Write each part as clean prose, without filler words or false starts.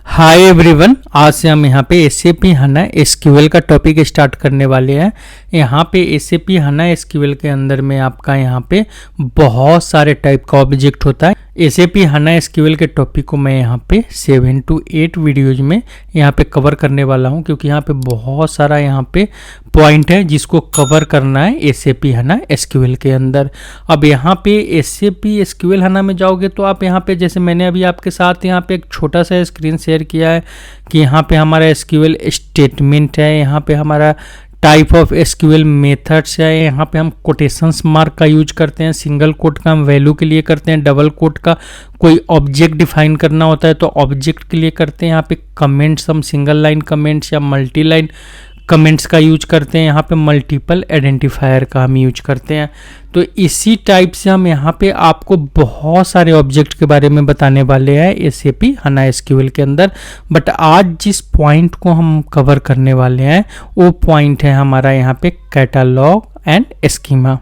Hi everyone, आज से हम यहाँ पे SAP HANA SQL का टॉपिक स्टार्ट करने वाले हैं। यहाँ पे SAP HANA SQL के अंदर में आपका यहाँ पे बहुत सारे टाइप का ऑब्जेक्ट होता है। SAP HANA SQL के टॉपिक को मैं यहाँ पे 7 to 8 वीडियोज में यहाँ पे कवर करने वाला हूँ, क्योंकि यहाँ पे बहुत सारा यहाँ पे पॉइंट है जिसको कवर करना है SAP HANA SQL के अंदर। अब यहाँ पे SAP SQL HANA में जाओगे तो आप यहाँ पे, जैसे मैंने अभी आपके साथ यहाँ पे एक छोटा सा स्क्रीन शेयर किया है कि यहाँ पे हमारा SQL स्टेटमेंट है, यहाँ पे हमारा टाइप ऑफ SQL मेथड्स है, यहाँ पे हम कोटेशंस मार्क का यूज करते हैं, सिंगल कोट का हम वैल्यू के लिए करते हैं, डबल कोट का कोई ऑब्जेक्ट डिफाइन करना होता है तो ऑब्जेक्ट के लिए करते हैं, यहाँ पे कमेंट्स हम सिंगल लाइन कमेंट्स या मल्टी लाइन कमेंट्स का यूज करते हैं, यहाँ पे मल्टीपल आइडेंटिफायर का हम यूज करते हैं। तो इसी टाइप से हम यहाँ पे आपको बहुत सारे ऑब्जेक्ट के बारे में बताने वाले हैं SAP HANA SQL के अंदर। बट आज जिस पॉइंट को हम कवर करने वाले हैं वो पॉइंट है हमारा यहाँ पे कैटालॉग एंड स्कीमा।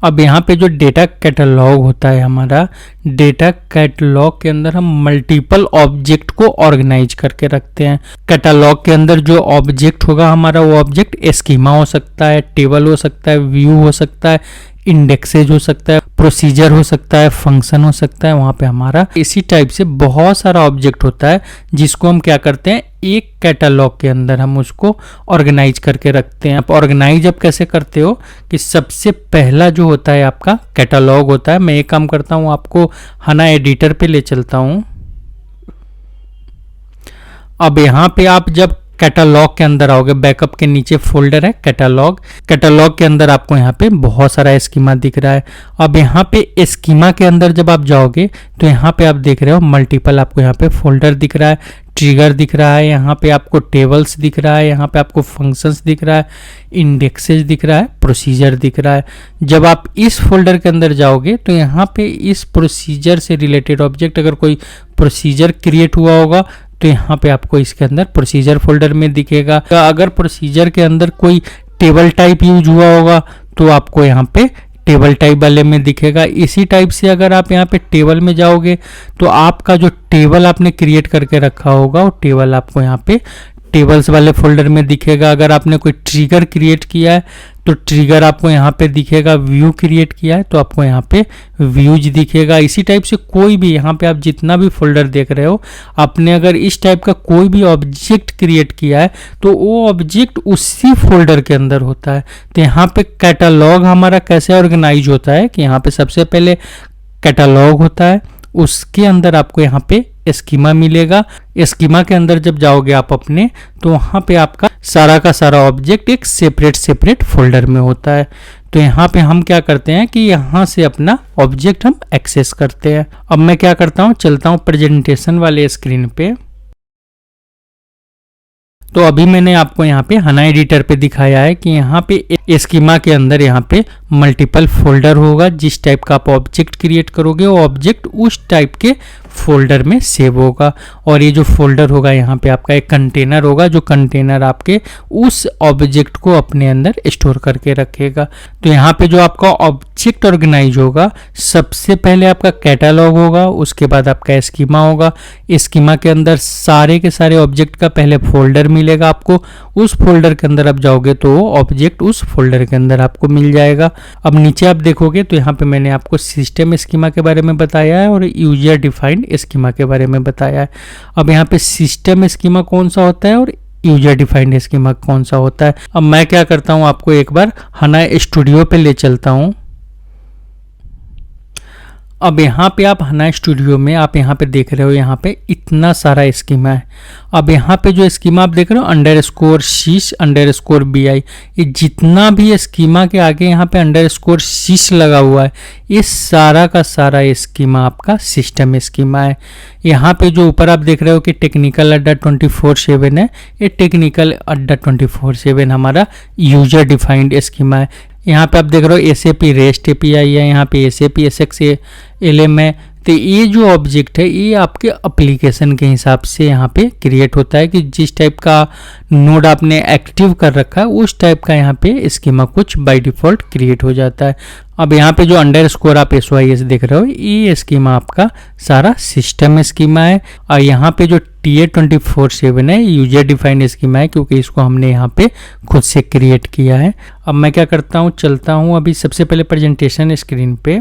अब यहाँ पे जो डेटा कैटलॉग होता है, हमारा डेटा कैटलॉग के अंदर हम मल्टीपल ऑब्जेक्ट को ऑर्गेनाइज करके रखते हैं। कैटलॉग के अंदर जो ऑब्जेक्ट होगा हमारा, वो ऑब्जेक्ट स्कीमा हो सकता है, टेबल हो सकता है, व्यू हो सकता है, इंडेक्सेज हो सकता है, प्रोसीजर हो सकता है, फंक्शन हो सकता है। वहाँ पे हमारा इसी टाइप से बहुत सारा ऑब्जेक्ट होता है जिसको हम क्या करते हैं, एक कैटलॉग के अंदर हम उसको ऑर्गेनाइज करके रखते हैं। आप ऑर्गेनाइज अब कैसे करते हो कि सबसे पहला जो होता है आपका कैटलॉग होता है। मैं एक काम करता हूँ, आपको HANA एडिटर पे ले चलता हूँ। अब यहाँ पे आप जब कैटलॉग के अंदर आओगे, बैकअप के नीचे फोल्डर है कैटलॉग, कैटलॉग के अंदर आपको यहाँ पे बहुत सारा स्कीमा दिख रहा है। अब यहाँ पे स्कीमा के अंदर जब आप जाओगे तो यहाँ पे आप देख रहे हो मल्टीपल, आपको यहाँ पे फोल्डर दिख रहा है, ट्रिगर दिख रहा है, यहाँ पे आपको टेबल्स दिख रहा है, यहाँ पे आपको फंक्शंस दिख रहा है, इंडेक्सेस दिख रहा है, प्रोसीजर दिख रहा है। जब आप इस फोल्डर के अंदर जाओगे तो यहाँ पे इस प्रोसीजर से रिलेटेड ऑब्जेक्ट, अगर कोई प्रोसीजर क्रिएट हुआ होगा तो यहाँ पे आपको इसके अंदर प्रोसीजर फोल्डर में दिखेगा। अगर प्रोसीजर के अंदर कोई टेबल टाइप यूज हुआ होगा तो आपको यहाँ पे टेबल टाइप वाले में दिखेगा। इसी टाइप से अगर आप यहाँ पे टेबल में जाओगे तो आपका जो टेबल आपने क्रिएट करके रखा होगा वो टेबल आपको यहाँ पे टेबल्स वाले फोल्डर में दिखेगा। अगर आपने कोई ट्रिगर क्रिएट किया है तो ट्रिगर आपको यहाँ पे दिखेगा, व्यू क्रिएट किया है तो आपको यहाँ पे व्यूज दिखेगा। इसी टाइप से कोई भी यहाँ पे आप जितना भी फोल्डर देख रहे हो, आपने अगर इस टाइप का कोई भी ऑब्जेक्ट क्रिएट किया है तो वो ऑब्जेक्ट उसी फोल्डर के अंदर होता है। तो यहाँ पे कैटलॉग हमारा कैसे ऑर्गेनाइज होता है कि यहाँ पे सबसे पहले कैटलॉग होता है, उसके अंदर आपको यहाँ पे स्कीमा मिलेगा। स्कीमा के अंदर जब जाओगे आप अपने, तो वहाँ पे आपका सारा का सारा ऑब्जेक्ट एक सेपरेट फोल्डर में होता है। तो यहाँ पे हम क्या करते हैं कि यहाँ से अपना ऑब्जेक्ट हम एक्सेस करते हैं। अब मैं क्या करता हूँ, चलता हूँ प्रेजेंटेशन वाले स्क्रीन पे। तो अभी मैंने आपको यहाँ पे HANA एडिटर पे दिखाया है कि यहाँ पे स्कीमा के अंदर यहाँ पे मल्टीपल फोल्डर होगा। जिस टाइप का आप ऑब्जेक्ट क्रिएट करोगे वो ऑब्जेक्ट उस टाइप के फोल्डर में सेव होगा। और ये जो फोल्डर होगा यहाँ पे आपका एक कंटेनर होगा, जो कंटेनर आपके उस ऑब्जेक्ट को अपने अंदर स्टोर करके रखेगा। तो यहाँ पे जो आपका ऑब्जेक्ट ऑर्गेनाइज होगा, सबसे पहले आपका कैटलॉग होगा, उसके बाद आपका स्कीमा होगा। स्कीमा के अंदर सारे के सारे ऑब्जेक्ट का पहले फोल्डर मिलेगा आपको, उस फोल्डर के अंदर आप जाओगे तो ऑब्जेक्ट उस फोल्डर के अंदर आपको मिल जाएगा। अब नीचे आप देखोगे तो यहाँ पे मैंने आपको सिस्टम स्कीमा के बारे में बताया है और यूजर डिफाइंड स्कीमा के बारे में बताया है। अब यहाँ पे सिस्टम स्कीमा कौन सा होता है और यूजर डिफाइंड स्कीमा कौन सा होता है। अब मैं क्या करता हूँ, आपको एक बार HANA स्टूडियो पे ले चलता हूँ। अब यहाँ पे आप HANA स्टूडियो में आप यहाँ पे देख रहे हो, यहाँ पे इतना सारा स्कीमा है। अब यहाँ पे जो स्कीमा आप देख रहे हो _sys_bi, ये जितना भी स्कीमा के आगे यहाँ पे _sys लगा हुआ है, ये सारा का सारा स्कीमा आपका सिस्टम स्कीमा है। यहाँ पे जो ऊपर आप देख रहे हो कि टेक्निकल अड्डा 24/7 है, ये टेक्निकल अड्डा 24/7 हमारा यूजर डिफाइंड स्कीमा है। यहाँ पे आप देख रहे हो SAP REST API है, यहाँ पे SAP SXLM है, तो ये जो ऑब्जेक्ट है ये आपके एप्लीकेशन के हिसाब से यहाँ पे क्रिएट होता है कि जिस टाइप का नोड आपने एक्टिव कर रखा है उस टाइप का यहाँ पे स्कीमा कुछ बाय डिफ़ॉल्ट क्रिएट हो जाता है। अब यहाँ पे जो अंडरस्कोर आप SYS देख रहे हो ये स्कीमा आपका सारा सिस्टम स्कीमा है, और यहाँ पे जो TA24/7 है यूजर डिफाइंड स्कीमा है, क्योंकि इसको हमने यहाँ पे खुद से क्रिएट किया है। अब मैं क्या करता हूँ, चलता हूँ अभी सबसे पहले प्रेजेंटेशन स्क्रीन पे।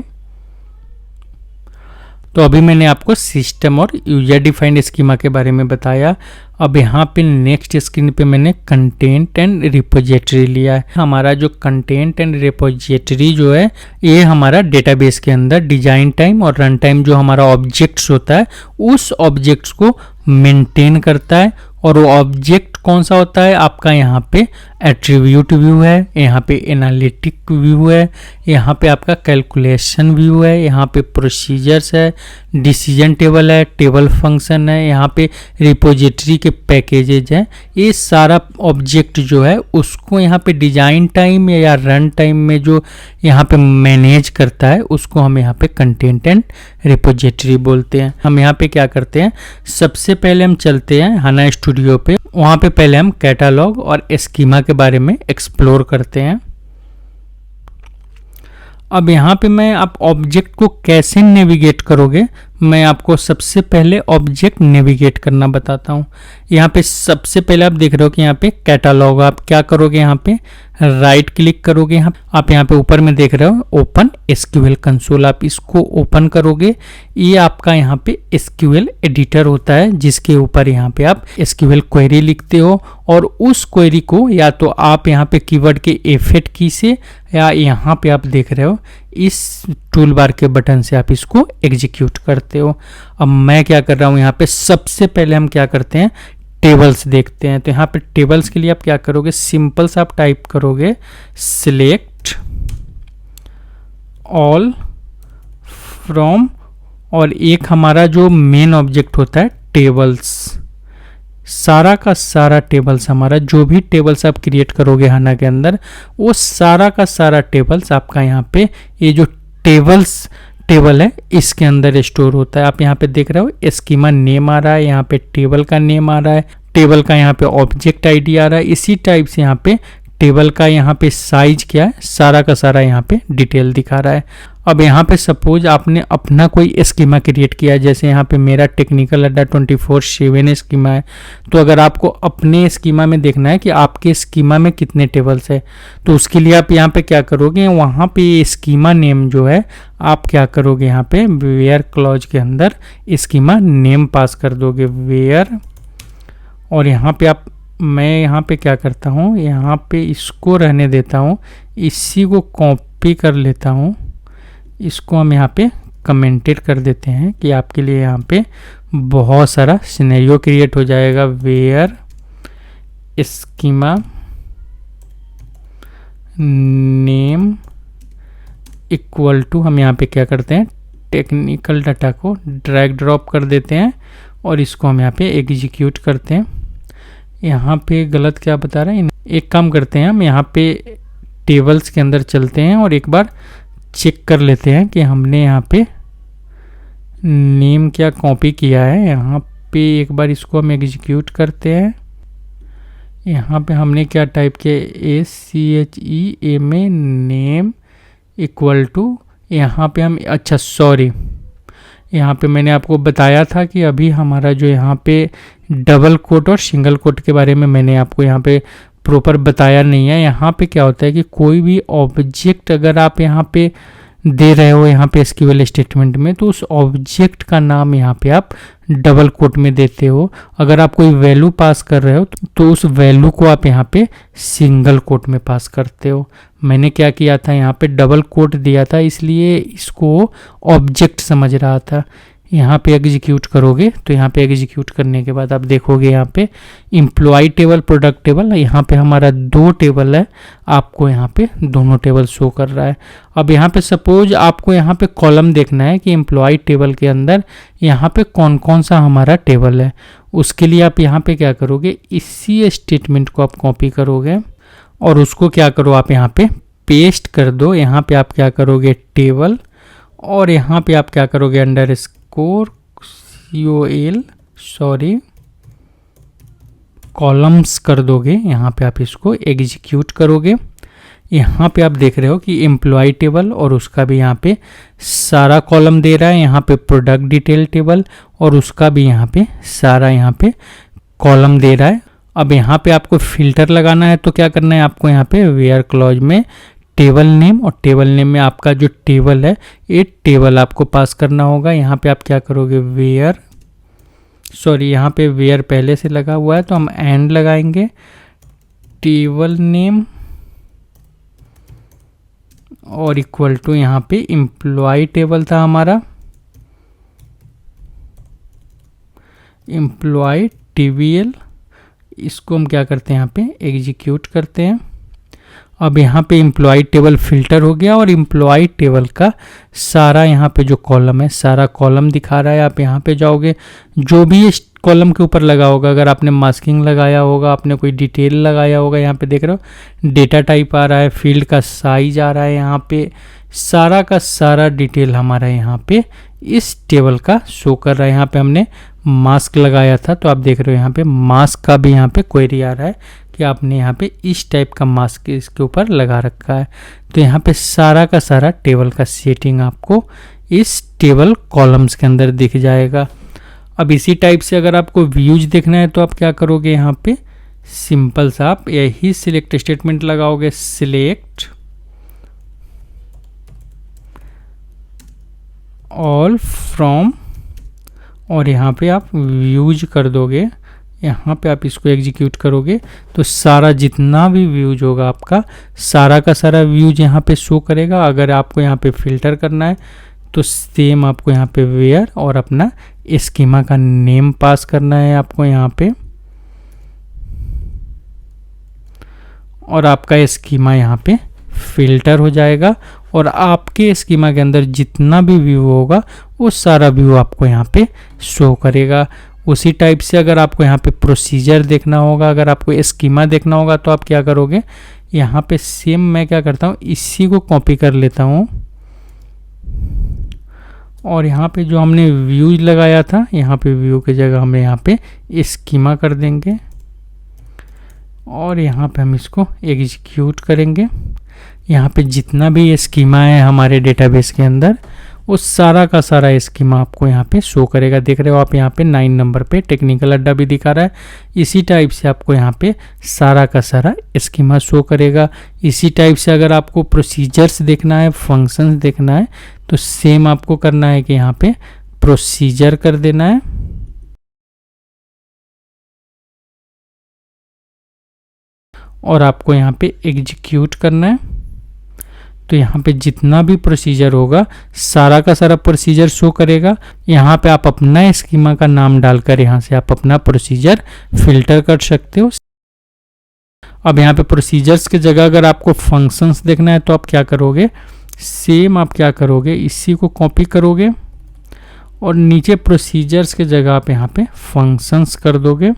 तो अभी मैंने आपको सिस्टम और यूजर डिफाइंड स्कीमा के बारे में बताया। अब यहाँ पे नेक्स्ट स्क्रीन पे मैंने कंटेंट एंड रिपोजिटरी लिया है। हमारा जो कंटेंट एंड रिपोजिटरी जो है ये हमारा डेटाबेस के अंदर डिजाइन टाइम और रन टाइम जो हमारा ऑब्जेक्ट्स होता है उस ऑब्जेक्ट्स को मेंटेन करता है। और वो ऑब्जेक्ट कौन सा होता है आपका, यहाँ पे एट्रीब्यूट व्यू है, यहाँ पे एनालिटिक व्यू है, यहाँ पे आपका कैलकुलेशन व्यू है, यहाँ पे प्रोसीजर्स है, डिसीजन टेबल है, टेबल फंक्शन है, यहाँ पे रिपोजिटरी के पैकेजेज हैं। ये सारा ऑब्जेक्ट जो है उसको यहाँ पे डिजाइन टाइम या रन टाइम में जो यहाँ पे मैनेज करता है उसको हम यहाँ पे कंटेंट एंड रिपोजिटरी बोलते हैं। हम यहाँ पे क्या करते हैं, सबसे पहले हम चलते हैं HANA स्टूडियो पे, वहाँ पे पहले हम कैटालॉग और स्कीमा के बारे में एक्सप्लोर करते हैं। अब यहाँ पे मैं आप ऑब्जेक्ट को कैसे नेविगेट करोगे, मैं आपको सबसे पहले ऑब्जेक्ट नेविगेट करना बताता हूँ। यहाँ पे सबसे पहले आप देख रहे हो कि यहाँ पे कैटालॉग, आप क्या करोगे, यहाँ पे राइट क्लिक करोगे। आप यहाँ पे ऊपर में देख रहे हो ओपन SQL कंसोल, आप इसको ओपन करोगे। ये आपका यहाँ पे SQL एडिटर होता है जिसके ऊपर यहाँ पे आप SQL क्वेरी लिखते हो, और उस क्वेरी को या तो आप यहाँ पे कीवर्ड के F8 की से या यहाँ पे आप देख रहे हो इस टूल बार के बटन से आप इसको एग्जीक्यूट करते हो। अब मैं क्या कर रहा हूँ, यहाँ पे सबसे पहले हम क्या करते हैं, टेबल्स देखते हैं। तो यहाँ पे टेबल्स के लिए आप क्या करोगे, सिंपल सा आप टाइप करोगे सिलेक्ट ऑल फ्रॉम, और एक हमारा जो मेन ऑब्जेक्ट होता है टेबल्स, सारा का सारा टेबल्स, हमारा जो भी टेबल्स आप क्रिएट करोगे HANA के अंदर वो सारा का सारा टेबल्स आपका यहाँ पे ये जो टेबल्स टेबल है इसके अंदर स्टोर होता है। आप यहाँ पे देख रहे हो स्कीमा नेम आ रहा है, यहाँ पे टेबल का नेम आ रहा है, टेबल का यहाँ पे ऑब्जेक्ट आईडी आ रहा है। इसी टाइप से यहाँ पे टेबल का यहाँ पे साइज क्या है, सारा का सारा यहाँ पे डिटेल दिखा रहा है। अब यहाँ पे सपोज आपने अपना कोई स्कीमा क्रिएट किया, जैसे यहाँ पे मेरा टेक्निकल अड्डा 24/7 स्कीमा है। तो अगर आपको अपने स्कीमा में देखना है कि आपके स्कीमा में कितने टेबल्स है, तो उसके लिए आप यहाँ पे क्या करोगे, वहाँ पे स्कीमा नेम जो है आप क्या करोगे, यहाँ पे वेयर क्लॉज के अंदर स्कीमा नेम पास कर दोगे वेयर, और यहाँ पे आप, मैं यहाँ पे क्या करता हूँ, यहाँ पे इसको रहने देता हूँ, इसी को कॉपी कर लेता हूँ, इसको हम यहाँ पे कमेंटेड कर देते हैं कि आपके लिए यहाँ पे बहुत सारा सिनेरियो क्रिएट हो जाएगा। Where schema name equal to, हम यहाँ पे क्या करते हैं, टेक्निकल डाटा को ड्रैग ड्रॉप कर देते हैं और इसको हम यहाँ पे एग्जीक्यूट करते हैं। यहाँ पे गलत क्या बता रहा है, एक काम करते हैं, हम यहाँ पे टेबल्स के अंदर चलते हैं और एक बार चेक कर लेते हैं कि हमने यहाँ पे नेम क्या कॉपी किया है। यहाँ पे एक बार इसको हम एग्जीक्यूट करते हैं। यहाँ पे हमने क्या टाइप किया, SCHEMA नेम इक्वल टू, यहाँ पे हम, अच्छा सॉरी, यहाँ पे मैंने आपको बताया था कि अभी हमारा जो यहाँ पे डबल कोट और सिंगल कोट के बारे में मैंने आपको यहाँ पे प्रॉपर बताया नहीं है। यहाँ पे क्या होता है कि कोई भी ऑब्जेक्ट अगर आप यहाँ पे दे रहे हो यहाँ पे SQL स्टेटमेंट में, तो उस ऑब्जेक्ट का नाम यहाँ पे आप डबल कोट में देते हो। अगर आप कोई वैल्यू पास कर रहे हो तो उस वैल्यू को आप यहाँ पे सिंगल कोट में पास करते हो। मैंने क्या किया था, यहाँ पे डबल कोट दिया था इसलिए इसको ऑब्जेक्ट समझ रहा था। यहाँ पे एग्जीक्यूट करोगे तो यहाँ पे एग्जीक्यूट करने के बाद आप देखोगे यहाँ पे एम्प्लॉय टेबल, प्रोडक्ट टेबल, यहाँ पे हमारा 2 टेबल है, आपको यहाँ पे दोनों टेबल शो कर रहा है। अब यहाँ पे सपोज आपको यहाँ पे कॉलम देखना है कि एम्प्लॉय टेबल के अंदर यहाँ पे कौन कौन सा हमारा टेबल है। उसके लिए आप यहाँ पे क्या करोगे, इसी स्टेटमेंट को आप कॉपी करोगे और उसको क्या करो, आप यहाँ पे पेस्ट कर दो। यहाँ पे आप क्या करोगे, टेबल और यहाँ पे आप क्या करोगे, अंडरस्कोर कॉलम्स कर दोगे। यहाँ पे आप इसको एग्जीक्यूट करोगे। यहाँ पे आप देख रहे हो कि एम्प्लॉय टेबल और उसका भी यहाँ पे सारा कॉलम दे रहा है। यहाँ पे प्रोडक्ट डिटेल टेबल और उसका भी यहाँ पे सारा यहाँ पे कॉलम दे रहा है। अब यहाँ पे आपको फिल्टर लगाना है, तो क्या करना है आपको, यहाँ पे वेयर क्लॉज में टेबल नेम, और टेबल नेम में आपका जो टेबल है ये टेबल आपको पास करना होगा। यहाँ पे आप क्या करोगे, यहाँ पे वेयर पहले से लगा हुआ है तो हम एंड लगाएंगे, टेबल नेम और इक्वल टू यहाँ पे एम्प्लॉय टेबल था हमारा, एम्प्लॉय TBL। इसको हम क्या करते हैं, यहाँ पे एग्जीक्यूट करते हैं। अब यहाँ पे एम्प्लॉय टेबल फिल्टर हो गया और एम्प्लॉय टेबल का सारा यहाँ पे जो कॉलम है सारा कॉलम दिखा रहा है। आप यहाँ पे जाओगे, जो भी इस कॉलम के ऊपर लगा होगा, अगर आपने मास्किंग लगाया होगा, आपने कोई डिटेल लगाया होगा, यहाँ पे देख रहे हो डेटा टाइप आ रहा है, फील्ड का साइज आ रहा है, यहाँ पे सारा का सारा डिटेल हमारा यहाँ पे इस टेबल का शो कर रहा है। यहाँ पे हमने मास्क लगाया था तो आप देख रहे हो यहाँ पे मास्क का भी यहाँ पे क्वेरी आ रहा है कि आपने यहाँ पे इस टाइप का मास्क इसके ऊपर लगा रखा है। तो यहाँ पे सारा का सारा टेबल का सेटिंग आपको इस टेबल कॉलम्स के अंदर दिख जाएगा। अब इसी टाइप से अगर आपको व्यूज देखना है तो आप क्या करोगे, यहाँ पे सिंपल सा आप यही सिलेक्ट स्टेटमेंट लगाओगे, सिलेक्ट ऑल फ्रॉम, और यहाँ पे आप व्यूज कर दोगे। यहाँ पे आप इसको एग्जीक्यूट करोगे तो सारा जितना भी व्यूज होगा आपका सारा का सारा व्यूज यहाँ पे शो करेगा। अगर आपको यहाँ पे फिल्टर करना है तो सेम आपको यहाँ पे वेयर और अपना स्कीमा का नेम पास करना है आपको यहाँ पे, और आपका स्कीमा यहाँ पे फिल्टर हो जाएगा और आपके स्कीमा के अंदर जितना भी व्यू होगा वो सारा व्यू आपको यहाँ पे शो करेगा। उसी टाइप से अगर आपको यहाँ पे प्रोसीजर देखना होगा, अगर आपको स्कीमा देखना होगा तो आप क्या करोगे, यहाँ पे सेम मैं क्या करता हूँ, इसी को कॉपी कर लेता हूँ और यहाँ पे जो हमने व्यूज लगाया था यहाँ पे व्यू की जगह हम यहाँ पे स्कीमा कर देंगे और यहाँ पे हम इसको एग्जीक्यूट करेंगे। यहाँ पे जितना भी स्कीमा है हमारे डेटाबेस के अंदर वो सारा का सारा स्कीमा आपको यहाँ पे शो करेगा। देख रहे हो आप यहाँ पे 9 नंबर पे टेक्निकल अड्डा भी दिखा रहा है। इसी टाइप से आपको यहाँ पे सारा का सारा स्कीमा शो करेगा। इसी टाइप से अगर आपको प्रोसीजर्स देखना है, फंक्शंस देखना है तो सेम आपको करना है कि यहाँ पे प्रोसीजर कर देना है और आपको यहाँ पे एग्जीक्यूट करना है। तो यहाँ पे जितना भी प्रोसीजर होगा सारा का सारा प्रोसीजर शो करेगा। यहाँ पे आप अपना स्कीमा का नाम डालकर यहाँ से आप अपना प्रोसीजर फिल्टर कर सकते हो। अब यहाँ पे प्रोसीजर्स की जगह अगर आपको फंक्शंस देखना है तो आप क्या करोगे, सेम आप क्या करोगे, इसी को कॉपी करोगे और नीचे प्रोसीजर्स की जगह आप यहाँ पे फंक्शंस कर दोगे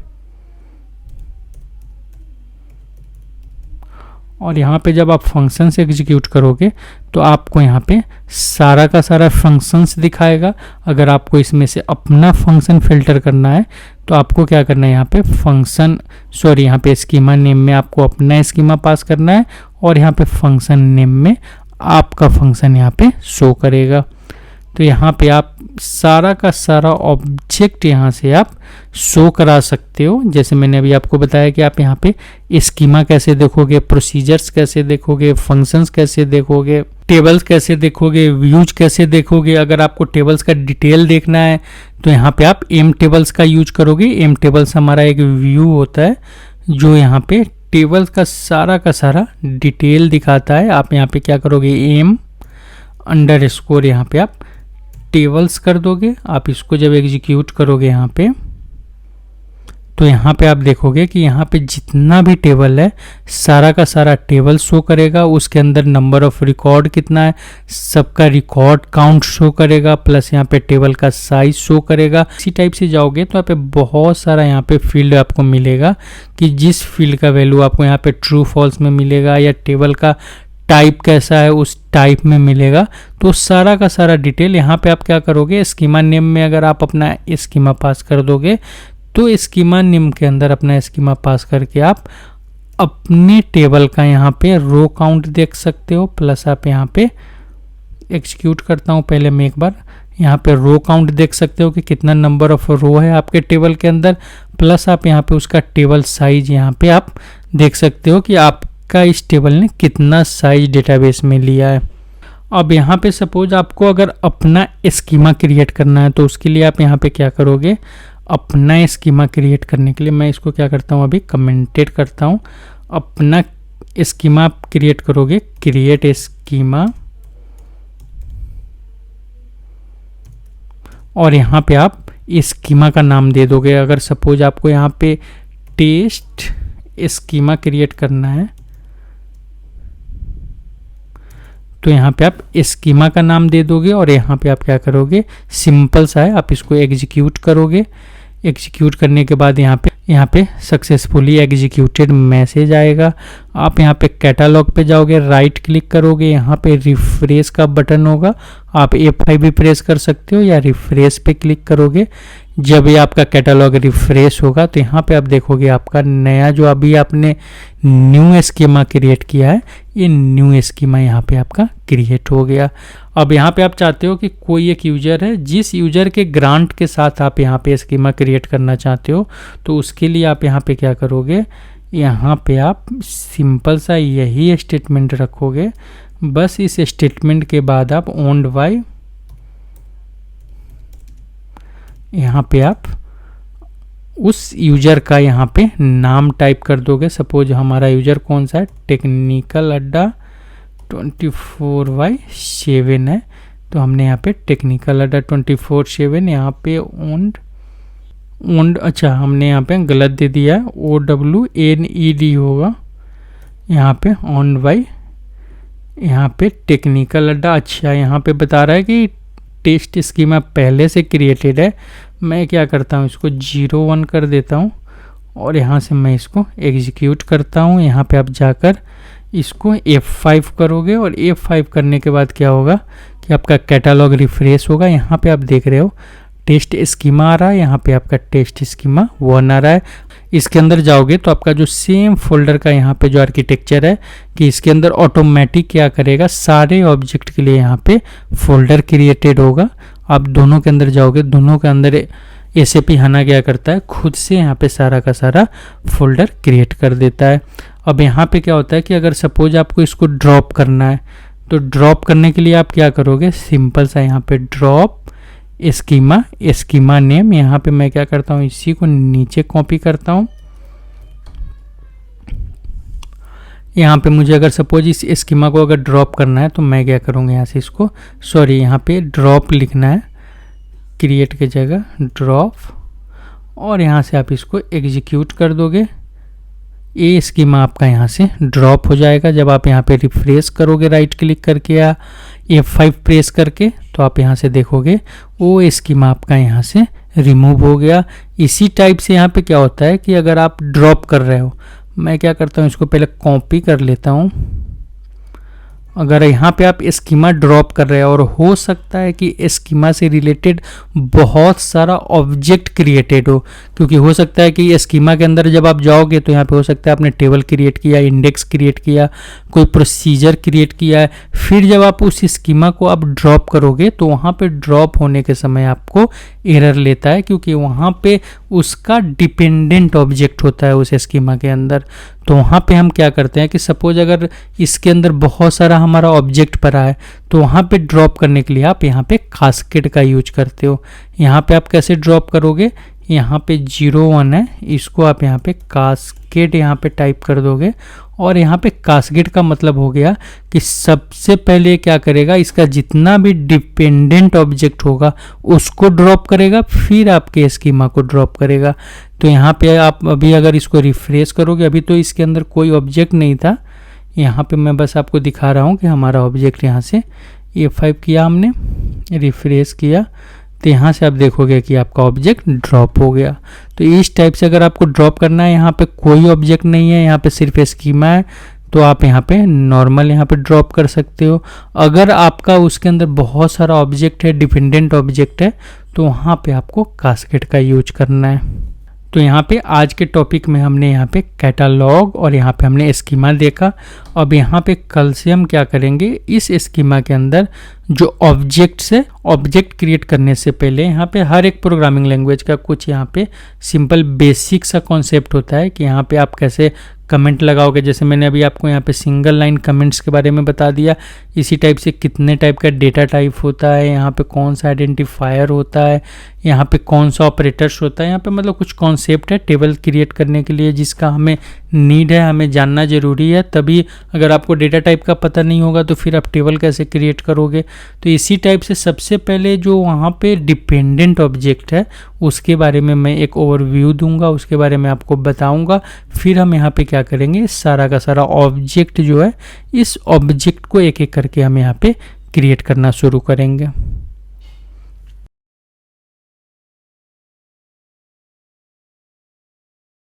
और यहाँ पे जब आप फंक्शन से एग्जीक्यूट करोगे तो आपको यहाँ पे सारा का सारा फंक्शंस दिखाएगा। अगर आपको इसमें से अपना फंक्शन फिल्टर करना है तो आपको क्या करना है, यहाँ पे यहाँ पे स्कीमा नेम में आपको अपना स्कीमा पास करना है और यहाँ पे फंक्शन नेम में आपका फंक्शन यहाँ पे शो करेगा। तो यहाँ पे आप सारा का सारा ऑब्जेक्ट यहाँ से आप शो करा सकते हो। जैसे मैंने अभी आपको बताया कि आप यहाँ पे स्कीमा कैसे देखोगे, प्रोसीजर्स कैसे देखोगे, फंक्शंस कैसे देखोगे, टेबल्स कैसे देखोगे, व्यूज कैसे देखोगे। अगर आपको टेबल्स का डिटेल देखना है तो यहाँ पे आप एम टेबल्स का यूज करोगे। एम टेबल्स हमारा एक व्यू होता है जो यहाँ पे टेबल्स का सारा डिटेल दिखाता है। आप यहाँ पे क्या करोगे, एम अंडरस्कोर यहाँ पे आप टेबल्स कर दोगे। आप इसको जब एग्जीक्यूट करोगे यहाँ पे तो यहाँ पे आप देखोगे कि यहाँ पे जितना भी टेबल है सारा का सारा टेबल शो करेगा। उसके अंदर नंबर ऑफ रिकॉर्ड कितना है, सबका रिकॉर्ड काउंट शो करेगा, प्लस यहाँ पे टेबल का साइज शो करेगा। इसी टाइप से जाओगे तो यहाँ पे बहुत सारा यहाँ पे फील्ड आपको मिलेगा कि जिस फील्ड का वैल्यू आपको यहाँ पे ट्रू फॉल्स में मिलेगा या टेबल का टाइप कैसा है उस टाइप में मिलेगा। तो सारा का सारा डिटेल यहाँ पे आप क्या करोगे, स्कीमा नेम में अगर आप अपना स्कीमा पास कर दोगे तो स्कीमा नेम के अंदर अपना स्कीमा पास करके आप अपने टेबल का यहाँ पे रो काउंट देख सकते हो। प्लस आप यहाँ पे एग्जीक्यूट करता हूँ पहले मैं एक बार, यहाँ पे रो काउंट देख सकते हो कि कितना नंबर ऑफ रो है आपके टेबल के अंदर। प्लस आप यहाँ पे उसका टेबल साइज यहाँ पे आप देख सकते हो कि आपका इस टेबल ने कितना साइज डेटाबेस में लिया है। अब यहाँ पे सपोज आपको अगर अपना स्कीमा क्रिएट करना है तो उसके लिए आप यहाँ पे क्या करोगे, अपना स्कीमा क्रिएट करने के लिए मैं इसको क्या करता हूँ अभी कमेंटेड करता हूँ। अपना स्कीमा क्रिएट करोगे, क्रिएट स्कीमा, और यहाँ पे आप स्कीमा का नाम दे दोगे। अगर सपोज आपको यहाँ पे टेस्ट स्कीमा क्रिएट करना है तो यहाँ पे आप स्कीमा का नाम दे दोगे और यहाँ पे आप क्या करोगे, सिंपल सा है, आप इसको एग्जीक्यूट करोगे। एग्जीक्यूट करने के बाद यहाँ पे सक्सेसफुली एग्जीक्यूटेड मैसेज आएगा। आप यहाँ पे कैटालॉग पे जाओगे, राइट क्लिक करोगे, यहाँ पे रिफ्रेश का बटन होगा, आप F5 भी प्रेस कर सकते हो या रिफ्रेश पे क्लिक करोगे। जब ये आपका कैटालॉग रिफ्रेश होगा तो यहाँ पे आप देखोगे आपका नया जो अभी आपने न्यू स्कीमा क्रिएट किया है, ये न्यू स्कीमा यहाँ पे आपका क्रिएट हो गया। अब यहाँ पे आप चाहते हो कि कोई एक यूजर है, जिस यूजर के ग्रांट के साथ आप यहाँ पे स्कीमा क्रिएट करना चाहते हो तो उसके लिए आप यहाँ पे क्या करोगे, यहाँ पे आप सिंपल सा यही स्टेटमेंट रखोगे। बस इस स्टेटमेंट के बाद आप ओन्ड बाय, यहाँ पे आप उस यूजर का यहाँ पे नाम टाइप कर दोगे। सपोज हमारा यूजर कौन सा है, टेक्निकल अड्डा 24/7 है, तो हमने यहाँ पे टेक्निकल अड्डा 24/7 यहाँ पे ओन्ड, अच्छा हमने यहाँ पे गलत दे दिया है, OWNED होगा यहाँ पे ओन्ड बाय, यहाँ पे टेक्निकल अड्डा। अच्छा यहाँ पे बता रहा है कि टेस्ट स्कीमा पहले से क्रिएटेड है। मैं क्या करता हूँ, इसको 01 कर देता हूँ और यहाँ से मैं इसको एग्जीक्यूट करता हूँ। यहाँ पे आप जाकर इसको F5 करोगे और F5 करने के बाद क्या होगा कि आपका कैटालॉग रिफ्रेश होगा। यहाँ पे आप देख रहे हो टेस्ट स्कीमा आ रहा है, यहाँ पे आपका टेस्ट स्कीमा 1 आ रहा है। इसके अंदर जाओगे तो आपका जो सेम फोल्डर का यहाँ पे जो आर्किटेक्चर है कि इसके अंदर ऑटोमेटिक क्या करेगा, सारे ऑब्जेक्ट के लिए यहाँ पे फोल्डर क्रिएटेड होगा। आप दोनों के अंदर जाओगे, दोनों के अंदर SAP HANA क्या करता है, खुद से यहाँ पे सारा का सारा फोल्डर क्रिएट कर देता है। अब यहाँ पे क्या होता है कि अगर सपोज आपको इसको ड्रॉप करना है तो ड्रॉप करने के लिए आप क्या करोगे, सिंपल सा यहाँ पे ड्रॉप स्कीमा, स्कीमा नेम, यहाँ पे मैं क्या करता हूँ, इसी को नीचे कॉपी करता हूँ। यहाँ पे मुझे अगर सपोज इस स्कीमा को अगर ड्रॉप करना है तो मैं क्या करूँगा, यहाँ से इसको यहाँ पे ड्रॉप लिखना है, क्रिएट की जगह ड्रॉप, और यहाँ से आप इसको एग्जीक्यूट कर दोगे। ये स्कीमा आपका यहाँ से ड्रॉप हो जाएगा। जब आप यहाँ पे रिफ्रेश करोगे राइट क्लिक करके या F5 प्रेस करके तो आप यहाँ से देखोगे वो स्कीमा आपका यहाँ से रिमूव हो गया। इसी टाइप से यहाँ पे क्या होता है कि अगर आप ड्रॉप कर रहे हो, मैं क्या करता हूँ, इसको पहले कॉपी कर लेता हूँ। अगर यहाँ पे आप स्कीमा ड्रॉप कर रहे हो और हो सकता है कि स्कीमा से रिलेटेड बहुत सारा ऑब्जेक्ट क्रिएटेड हो, क्योंकि हो सकता है कि स्कीमा के अंदर जब आप जाओगे तो यहाँ पे हो सकता है आपने टेबल क्रिएट किया, इंडेक्स क्रिएट किया, कोई प्रोसीजर क्रिएट किया है। फिर जब आप उस स्कीमा को आप ड्रॉप करोगे तो वहाँ पे ड्रॉप होने के समय आपको एरर लेता है, क्योंकि वहाँ पे उसका डिपेंडेंट ऑब्जेक्ट होता है उस स्कीमा के अंदर। तो वहाँ पे हम क्या करते हैं कि सपोज अगर इसके अंदर बहुत सारा हमारा ऑब्जेक्ट पड़ा है तो वहाँ पे ड्रॉप करने के लिए आप यहाँ पे कास्केड का यूज करते हो। यहाँ पे आप कैसे ड्रॉप करोगे, यहाँ पे 01 है, इसको आप यहाँ पे कास्केड यहाँ पे टाइप कर दोगे और यहाँ पे कास्केड का मतलब हो गया कि सबसे पहले क्या करेगा, इसका जितना भी डिपेंडेंट ऑब्जेक्ट होगा उसको ड्रॉप करेगा, फिर आपके स्कीमा को ड्रॉप करेगा। तो यहाँ पे आप अभी अगर इसको रिफ्रेश करोगे, अभी तो इसके अंदर कोई ऑब्जेक्ट नहीं था, यहाँ पे मैं बस आपको दिखा रहा हूँ कि हमारा ऑब्जेक्ट यहाँ से F5 किया हमने, रिफ्रेश किया तो यहाँ से आप देखोगे कि आपका ऑब्जेक्ट ड्रॉप हो गया। तो इस टाइप से अगर आपको ड्रॉप करना है, यहाँ पे कोई ऑब्जेक्ट नहीं है, यहाँ पे सिर्फ स्कीमा है, तो आप यहाँ पे नॉर्मल यहाँ पे ड्रॉप कर सकते हो। अगर आपका उसके अंदर बहुत सारा ऑब्जेक्ट है, डिपेंडेंट ऑब्जेक्ट है, तो वहाँ पे आपको कास्केड का यूज करना है। तो यहाँ पे आज के टॉपिक में हमने यहाँ पे कैटालॉग और यहाँ पे हमने स्कीमा देखा। अब यहाँ पे कल से हम क्या करेंगे, इस स्कीमा के अंदर जो ऑब्जेक्ट्स है, ऑब्जेक्ट क्रिएट करने से पहले यहाँ पे हर एक प्रोग्रामिंग लैंग्वेज का कुछ यहाँ पे सिंपल बेसिक सा कॉन्सेप्ट होता है कि यहाँ पे आप कैसे कमेंट लगाओगे। जैसे मैंने अभी आपको यहाँ पे सिंगल लाइन कमेंट्स के बारे में बता दिया। इसी टाइप से कितने टाइप का डेटा टाइप होता है, यहाँ पे कौन सा आइडेंटिफायर होता है, यहाँ पे कौन सा ऑपरेटर्स होता है। यहाँ पे मतलब कुछ कॉन्सेप्ट है टेबल क्रिएट करने के लिए जिसका हमें नीड है, हमें जानना ज़रूरी है। तभी अगर आपको डेटा टाइप का पता नहीं होगा तो फिर आप टेबल कैसे क्रिएट करोगे। तो इसी टाइप से सबसे पहले जो वहाँ पे डिपेंडेंट ऑब्जेक्ट है उसके बारे में मैं एक ओवरव्यू दूंगा, उसके बारे में आपको बताऊंगा। फिर हम यहाँ पे क्या करेंगे, सारा का सारा ऑब्जेक्ट जो है, इस ऑब्जेक्ट को एक एक करके हम यहाँ पे क्रिएट करना शुरू करेंगे।